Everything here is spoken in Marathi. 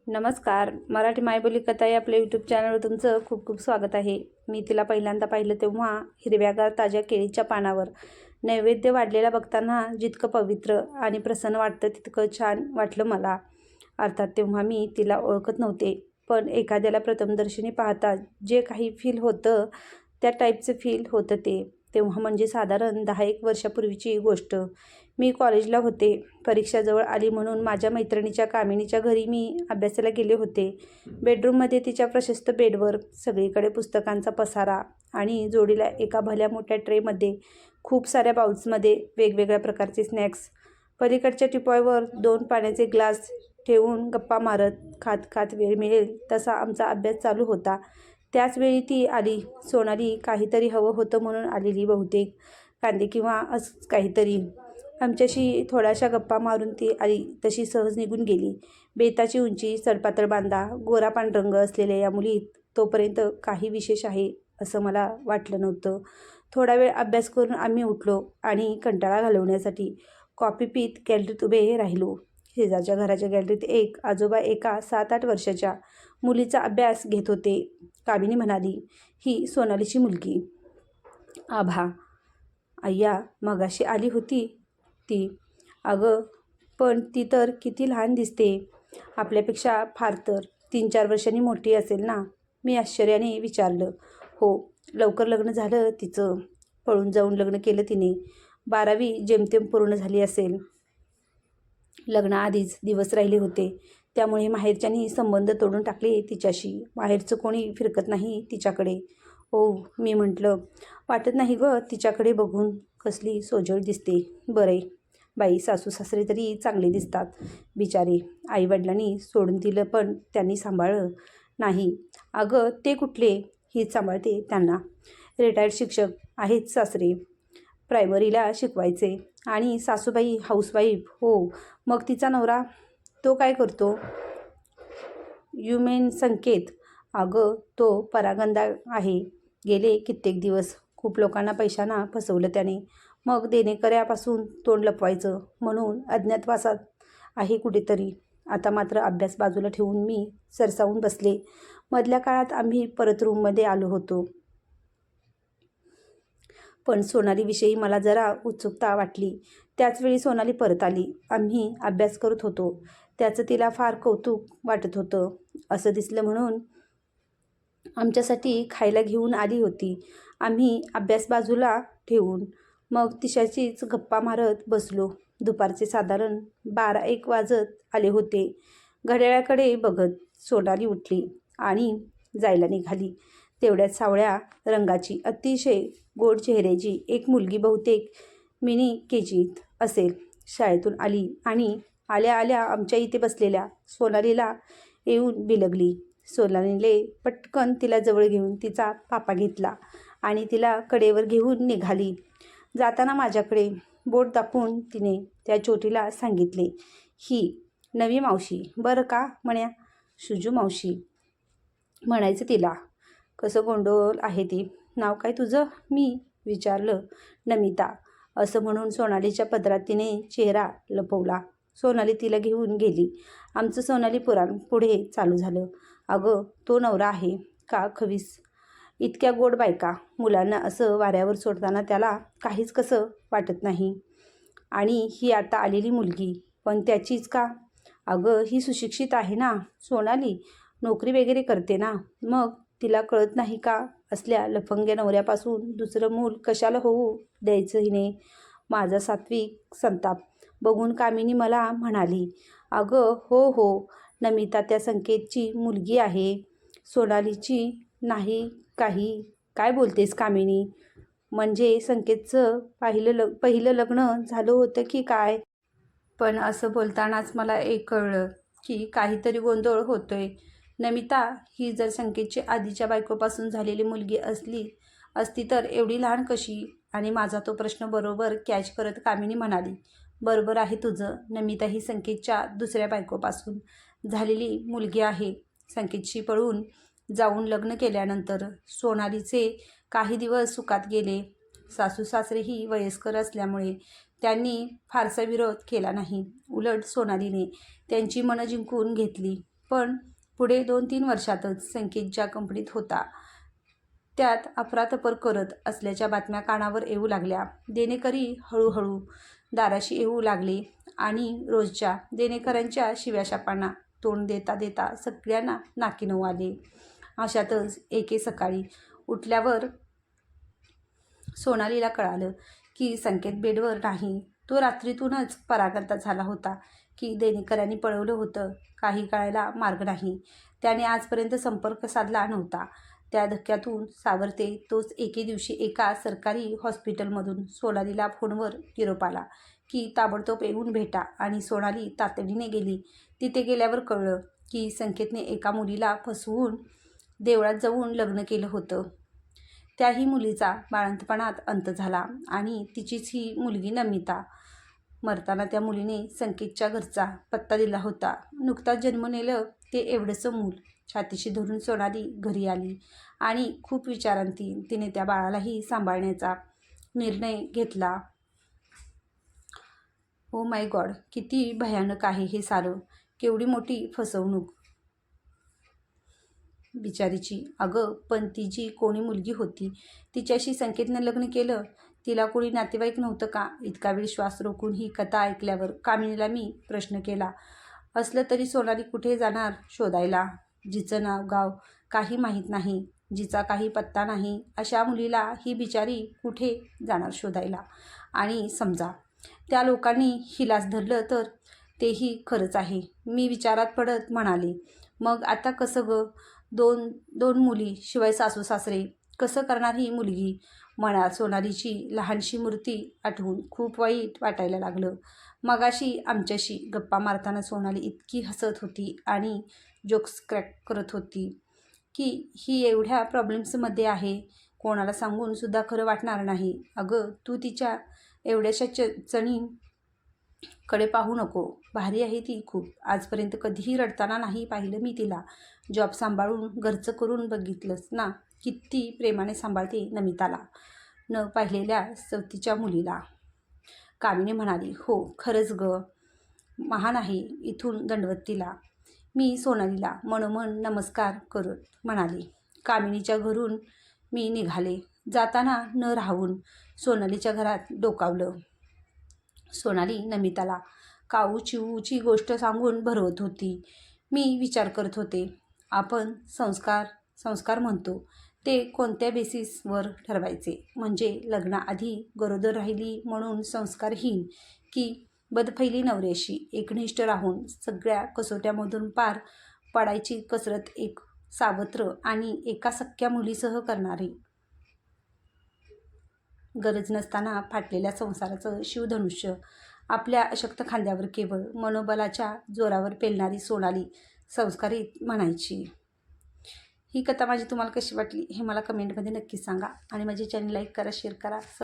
नमस्कार. मराठी मायबोली कथा या आपल्या यूट्यूब चॅनलवर तुमचं खूप खूप स्वागत आहे. मी तिला पहिल्यांदा पाहिलं तेव्हा हिरव्यागार ताज्या केळीच्या पानावर नैवेद्य वाढलेला बघताना जितकं पवित्र आणि प्रसन्न वाटतं तितकं छान वाटलं मला. अर्थात तेव्हा मी तिला ओळखत नव्हते, पण एखाद्याला प्रथमदर्शनी पाहता जे काही फील होतं त्या टाईपचं फील होतं ते. तेव्हा म्हणजे साधारण 10-1 वर्षापूर्वीची गोष्ट. मी कॉलेजला होते. परीक्षा जवळ आली म्हणून माझ्या मैत्रिणीच्या कामिनीच्या घरी मी अभ्यासाला गेले होते. बेडरूममध्ये तिच्या प्रशस्त बेडवर सगळीकडे पुस्तकांचा पसारा आणि जोडीला एका भल्या मोठ्या ट्रेमध्ये खूप साऱ्या बाउल्समध्ये वेगवेगळ्या प्रकारचे स्नॅक्स. पलीकडच्या टिपॉयवर 2 पाण्याचे ग्लास ठेवून गप्पा मारत खात खात वेळ मिळेल तसा आमचा अभ्यास चालू होता. त्याच वेळी ती आली. सोनाली काहीतरी हवं होतं म्हणून आलेली बहुतेक. कांदे किंवा असंच काहीतरी. आमच्याशी थोड्याशा गप्पा मारून ती आली तशी सहज निघून गेली. बेताची उंची, सडपातळ बांधा, गोरा पांढरंग असलेल्या या मुलीत तोपर्यंत काही विशेष आहे असं मला वाटलं नव्हतं. थोडा वेळ अभ्यास करून आम्ही उठलो आणि कंटाळा घालवण्यासाठी कॉफी पीत गॅलरीत उभे राहिलो. शेजारच्या घराच्या गॅलरीत एक आजोबा एका 7-8 वर्षाच्या मुलीचा अभ्यास घेत होते. कामिनी म्हणाली, ही सोनालीची मुलगी. आभा. अय्या, मगाशी आली होती ती. अगं, पण ती तर किती लहान दिसते. आपल्यापेक्षा फार तर 3-4 वर्षांनी मोठी असेल ना? मी आश्चर्याने विचारलं. हो, लवकर लग्न झालं तिचं. पळून जाऊन लग्न केलं तिने. 12वी जेमतेम पूर्ण झाली असेल. लग्नाआधीच दिवस राहिले होते. त्यामुळे माहेरच्यांनी संबंध तोडून टाकले तिच्याशी. माहेरचं कोणी फिरकत नाही तिच्याकडे. ओ, मी म्हटलं, वाटत नाही गं तिच्याकडे बघून. कसली सोजळ दिसते. बरे बाई, सासू सासरे तरी चांगले दिसतात बिचारे. आईवडिलांनी सोडून दिलं पण त्यांनी सांभाळलं नाही. अगं, ते कुठले? हीच सांभाळते त्यांना. रिटायर्ड शिक्षक आहेत सासरे. प्रायमरीला शिकवायचे. आणि सासूबाई हाऊसवाईफ. हो, मग तिचा नवरा? तो काय करतो? यू मेन संकेत? अगं, तो परागंदा आहे. गेले कित्येक दिवस खूप लोकांना पैशांना फसवलं त्याने. मग देणेकऱ्यापासून तोंड लपवायचं म्हणून अज्ञातवासात आहे कुठेतरी. आता मात्र अभ्यास बाजूला ठेवून मी सरसावून बसले. मधल्या काळात आम्ही परत रूममध्ये आलो होतो. पण सोनालीविषयी मला जरा उत्सुकता वाटली. त्याचवेळी सोनाली परत आली. आम्ही अभ्यास करत होतो. त्याचं तिला फार कौतुक वाटत होतं. असं दिसलं म्हणून आमच्यासाठी खायला घेऊन आली होती. आम्ही अभ्यास बाजूला ठेवून मग तिच्याशीच गप्पा मारत बसलो. दुपारचे साधारण 12-1 वाजत आले होते. घड्याळाकडे बघत सोनाली उठली आणि जायला निघाली. तेवढ्यात सावळ्या रंगाची, अतिशय गोड चेहऱ्याची एक मुलगी, बहुतेक मिनी केजीत असेल, शाळेतून आली आणि आल्या आल्या आमच्या इथे बसलेल्या सोनालीला येऊन बिलगली. सोनालीने पटकन तिला जवळ घेऊन तिचा पापा घेतला आणि तिला कडेवर घेऊन निघाली. जाताना माझ्याकडे बोट दाखवून तिने त्या चोटीला सांगितले, ही नवी मावशी बरं का म्हण्या. शुजू मावशी म्हणायचं तिला. कसं गोंडोल आहे ती. नाव काय तुझं? मी विचारलं. नमिता. असं म्हणून सोनालीच्या पदरात तिने चेहरा लपवला. सोनाली तिला घेऊन गेली. आमचं सोनाली पुराण पुढे चालू झालं. अगं, तो नवरा आहे का खवीस. इतक्या गोड बायका मुलांना असं वाऱ्यावर सोडताना त्याला काहीच कसं वाटत नाही. आणि ही आता आलेली मुलगी पण त्याचीच का? अगं, ही सुशिक्षित आहे ना सोनाली, नोकरी वगैरे करते ना. मग तिला कळत नाही का असल्या लफंग्या नवऱ्यापासून दुसरं मूल कशाला होऊ द्यायचं हिने. माझा सात्विक संताप बघून कामिनी मला म्हणाली, अगं हो हो, नमिता त्या संकेतची मुलगी आहे, सोनालीची नाही. काय बोलतेस कामिनी? म्हणजे संकेतचं पहिलं लग्न झालं होतं की काय? पण असं बोलतानाच मला एक कळलं की काहीतरी गोंधळ होतोय. नमिता ही जर संकेतची आधीच्या बायकोपासून झालेली मुलगी असती तर एवढी लहान कशी? आणि माझा तो प्रश्न बरोबर कॅच करत कामिनी म्हणाली, बरोबर आहे तुझं. नमिता ही संकेतच्या दुसऱ्या बायकोपासून झालेली मुलगी आहे. संकेतशी पळून जाऊन लग्न केल्यानंतर सोनालीचे काही दिवस सुखात गेले. सासू सासरेही वयस्कर असल्यामुळे त्यांनी फारसा विरोध केला नाही. उलट सोनालीने त्यांची मनं जिंकून घेतली. पण पुढे 2-3 वर्षातच संकेत ज्या कंपनीत होता त्यात अफरातफर करत असल्याच्या बातम्या कानावर येऊ लागल्या. देणेकरी हळूहळू दाराशी येऊ लागले आणि रोजच्या देणेकरांच्या शिव्याशापांना तोंड देता देता सगळ्यांना नाकी नऊ आले. अशातच एके सकाळी उठल्यावर सोनालीला कळालं की संकेत बेडवर नाही. तो रात्रीतूनच परागंदा झाला होता की देणेकरांनी पळवलं होतं. काही कळायला मार्ग नाही. त्याने आजपर्यंत संपर्क साधला नव्हता. त्या धक्क्यातून सावरते तोच एके दिवशी एका सरकारी हॉस्पिटलमधून सोनालीला फोनवर निरोप आला की ताबडतोब येऊन भेटा. आणि सोनाली तातडीने गेली. तिथे गेल्यावर कळलं की संकेतने एका मुलीला फसवून देवळात जाऊन लग्न केलं होतं. त्याही मुलीचा बाळंतपणात अंत झाला आणि तिचीच ही मुलगी नमिता. मरताना त्या मुलीने संकेतच्या घरचा पत्ता दिला होता. नुकताच जन्मलेलं ते एवढंसं मूल छातीशी धरून सोनाली घरी आली आणि खूप विचारांती तिने त्या बाळालाही सांभाळण्याचा निर्णय घेतला. ओ माय गॉड, किती भयानक आहे हे सारं. केवढी मोठी फसवणूक बिचारीची. अगं पण ती जी कोणी मुलगी होती तिच्याशी संकेतनं लग्न केलं. तिला कोणी नातेवाईक नव्हतं का? इतका वेळ श्वास रोखून ही कथा ऐकल्यावर कामिनीला मी प्रश्न केला. असलं तरी सोनाली कुठे जाणार शोधायला? जिचं नाव गाव काही माहीत नाही, जिचा काही पत्ता नाही, अशा मुलीला ही बिचारी कुठे जाणार शोधायला? आणि समजा त्या लोकांनी हिलाच धरलं तर? तेही खरंच आहे. मी विचारात पडत म्हणाले, मग आता कसं गं? दोन मुली शिवाय सासू सासरे कसं करणार ही मुलगी? मनात सोनालीची लहानशी मूर्ती आठवून खूप वाईट वाटायला लागलं. मगाशी आमच्याशी गप्पा मारताना सोनाली इतकी हसत होती आणि जोक्स क्रॅक करत होती की ही एवढ्या प्रॉब्लेम्समध्ये आहे, कोणाला सांगून सुद्धा खरं वाटणार नाही. अगं तू तिच्या एवढ्याशा कडे पाहू नको. भारी आहे ती खूप. आजपर्यंत कधीही रडताना नाही पाहिलं मी तिला. जॉब सांभाळून घरचं करून बघितलंस ना, किती प्रेमाने सांभाळते नमिताला, न पाहिलेल्या सवतीच्या मुलीला. कामिनी म्हणाली, हो खरंच ग, महान आहे. इथून दंडवत तिला. मी सोनालीला मनोमन नमस्कार करत म्हणाले. कामिनीच्या घरून मी निघाले. जाताना न राहून सोनालीच्या घरात डोकावलं. सोनाली नमिताला काऊ चिवूची गोष्ट सांगून भरवत होती. मी विचार करत होते, आपण संस्कार म्हणतो ते कोणत्या बेसिसवर ठरवायचे? म्हणजे लग्नाआधी गरोदर राहिली म्हणून संस्कारहीन, की बदफैली नवऱ्याशी एकनिष्ठ राहून सगळ्या कसोट्यामधून पार पडायची कसरत एक सावत्र आणि एका सख्या मुलीसह करणारी? गरज नसताना फाटलेल्या संसाराचं शिवधनुष्य आपल्या अशक्त खांद्यावर केवळ मनोबलाच्या जोरावर पेलणारी सोनाली संस्कारित म्हणायची. ही कथा माझी तुम्हाला कशी वाटली हे मला कमेंटमध्ये नक्की सांगा आणि माझे चॅनल लाईक करा, शेअर करा.